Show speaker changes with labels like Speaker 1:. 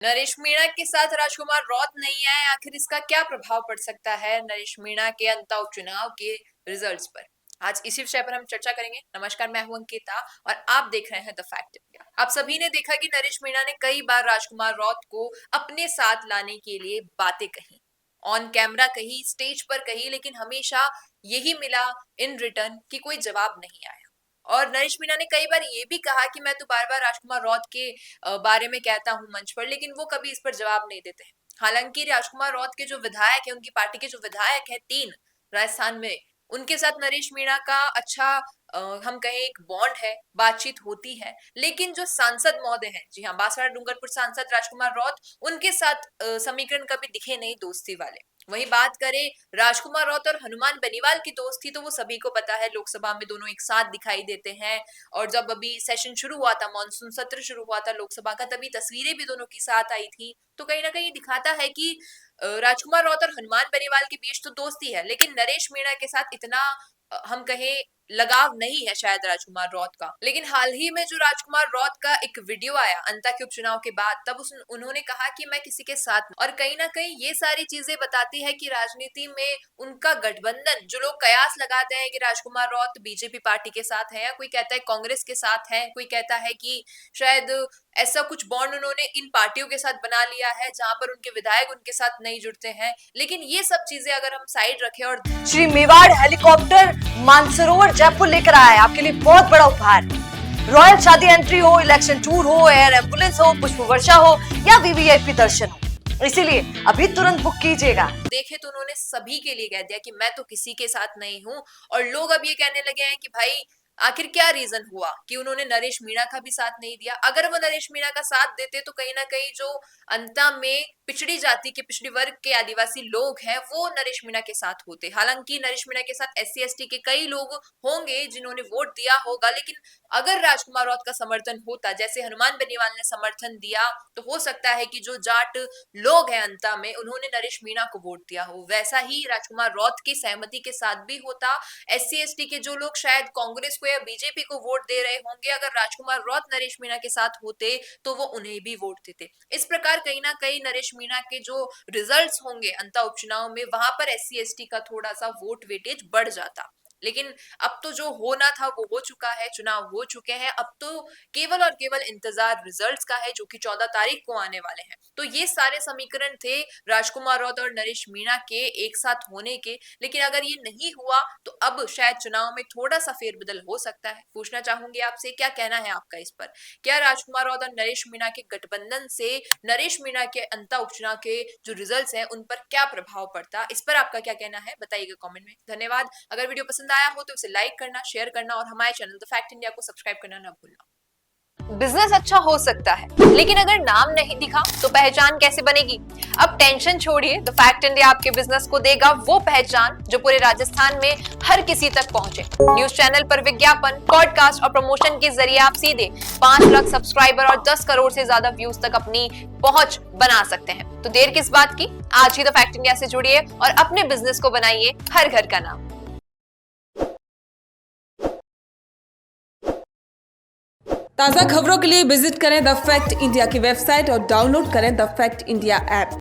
Speaker 1: नरेश मीणा के साथ राजकुमार रौत नहीं आए, आखिर इसका क्या प्रभाव पड़ सकता है नरेश मीणा के अंता उपचुनाव के रिजल्ट्स पर। आज इसी विषय पर हम चर्चा करेंगे। नमस्कार, मैं हूं अंकिता और आप देख रहे हैं द फैक्ट इंडिया। आप सभी ने देखा कि नरेश मीणा ने कई बार राजकुमार रौत को अपने साथ लाने के लिए बातें कही, ऑन कैमरा कही, स्टेज पर कही, लेकिन हमेशा यही मिला इन रिटर्न कि कोई जवाब नहीं आया। और नरेश मीणा ने कई बार ये भी कहा कि मैं तो बार बार राजकुमार रौत के बारे में कहता हूँ मंच पर, लेकिन वो कभी इस पर जवाब नहीं देते हैं। हालांकि राजकुमार रौत के जो विधायक है, उनकी पार्टी के जो विधायक है 3 राजस्थान में, उनके साथ नरेश मीणा का अच्छा हम कहें एक बॉन्ड है, बातचीत होती है। लेकिन जो सांसद महोदय हैं, जी हाँ, बांसवाड़ा डूंगरपुर सांसद राजकुमार रौत, उनके साथ समीकरण कभी दिखे नहीं दोस्ती वाले। वहीं बात करें राजकुमार रौत और हनुमान बेनीवाल की दोस्ती, तो वो सभी को पता है, लोकसभा में दोनों एक साथ दिखाई देते हैं। और जब अभी सेशन शुरू हुआ था, मानसून सत्र शुरू हुआ था लोकसभा का, तभी तस्वीरें भी दोनों की साथ आई थी। तो कहीं ना कहीं दिखाता है कि राजकुमार रौत और हनुमान बेनीवाल के बीच तो दोस्ती है, लेकिन नरेश मीणा के साथ इतना हम कहें लगाव नहीं है शायद राजकुमार रौत का। लेकिन हाल ही में जो राजकुमार रौत का एक वीडियो आया अंता के उपचुनाव के बाद, तब उन्होंने कहा कि मैं किसी के साथ, और कहीं ना कहीं ये सारी चीजें बताती है कि राजनीति में उनका गठबंधन, जो लोग कयास लगाते हैं कि राजकुमार रौत बीजेपी पार्टी के साथ है, या कोई कहता है कांग्रेस के साथ है, कोई कहता है कि शायद ऐसा कुछ बॉन्ड उन्होंने इन पार्टियों के साथ बना लिया है जहां पर उनके विधायक उनके साथ नहीं जुड़ते हैं। लेकिन ये सब चीजें अगर हम साइड रखें और
Speaker 2: श्री मेवाड़ हेलीकॉप्टर मानसरोवर जयपुर लेकर आया है आपके लिए बहुत बड़ा उपहार। रॉयल शादी एंट्री हो, इलेक्शन टूर हो, एयर एम्बुलेंस हो, पुष्प वर्षा हो या वीवीआईपी दर्शन हो, इसीलिए अभी तुरंत बुक कीजिएगा।
Speaker 1: देखे तो उन्होंने सभी के लिए कह दिया कि मैं तो किसी के साथ नहीं हूं। और लोग अब ये कहने लगे हैं कि भाई आखिर क्या रीजन हुआ कि उन्होंने नरेश मीणा का भी साथ नहीं दिया। अगर वो नरेश मीणा का साथ देते तो कहीं ना कहीं जो अंता में पिछड़ी जाति के, पिछड़ी वर्ग के आदिवासी लोग हैं, वो नरेश मीणा के साथ होते। हालांकि नरेश मीणा के साथ SC ST के कई लोग होंगे जिन्होंने वोट दिया होगा, लेकिन अगर राजकुमार रौत का समर्थन होता, जैसे हनुमान बेनीवाल ने समर्थन दिया, तो हो सकता है कि जो जाट लोग हैं अंता में, उन्होंने नरेश मीणा को वोट दिया हो। वैसा ही राजकुमार रौत की सहमति के साथ भी होता। SC ST के जो लोग शायद कांग्रेस को या बीजेपी को वोट दे रहे होंगे, अगर राजकुमार रौत नरेश मीणा के साथ होते तो वो उन्हें भी वोट देते। इस प्रकार कहीं ना कहीं नरेश मीणा के जो रिजल्ट्स होंगे अंता उपचुनाव में, वहां पर SC ST का थोड़ा सा वोट वेटेज बढ़ जाता। लेकिन अब तो जो होना था वो हो चुका है, चुनाव हो चुके हैं। अब तो केवल और केवल इंतजार रिजल्ट्स का है, जो कि 14 तारीख को आने वाले हैं। तो ये सारे समीकरण थे राजकुमार रौत और नरेश मीणा के एक साथ होने के। लेकिन अगर ये नहीं हुआ तो अब शायद चुनाव में थोड़ा सा फेरबदल हो सकता है। पूछना चाहूंगी आपसे, क्या कहना है आपका इस पर? क्या राजकुमार रौत और नरेश मीणा के गठबंधन से नरेश मीणा के अंता उपचुनाव के जो रिजल्ट्स हैं उन पर क्या प्रभाव पड़ता? इस पर आपका क्या कहना है, बताइएगा कमेंट में। धन्यवाद। अगर वीडियो पसंद आया हो तो उसे लाइक करना, शेयर करना और हमारे चैनल द फैक्ट इंडिया को सब्सक्राइब करना ना भूलना। बिजनेस अच्छा हो सकता है, लेकिन अगर नाम नहीं दिखा तो पहचान कैसे बनेगी? अब टेंशन छोड़िए, द फैक्ट इंडिया आपके बिजनेस को देगा वो पहचान जो पूरे राजस्थान में हर किसी तक पहुंचे। न्यूज चैनल पर विज्ञापन, पॉडकास्ट और प्रमोशन के जरिए आप सीधे 5 लाख सब्सक्राइबर और 10 करोड़ से ज्यादा व्यूज तक अपनी पहुंच बना सकते हैं। तो देर किस बात की, आज ही द फैक्ट इंडिया से जुड़िए और अपने बिजनेस को बनाइए हर घर का नाम।
Speaker 3: ताज़ा खबरों के लिए विजिट करें द फैक्ट इंडिया की वेबसाइट और डाउनलोड करें द फैक्ट इंडिया ऐप।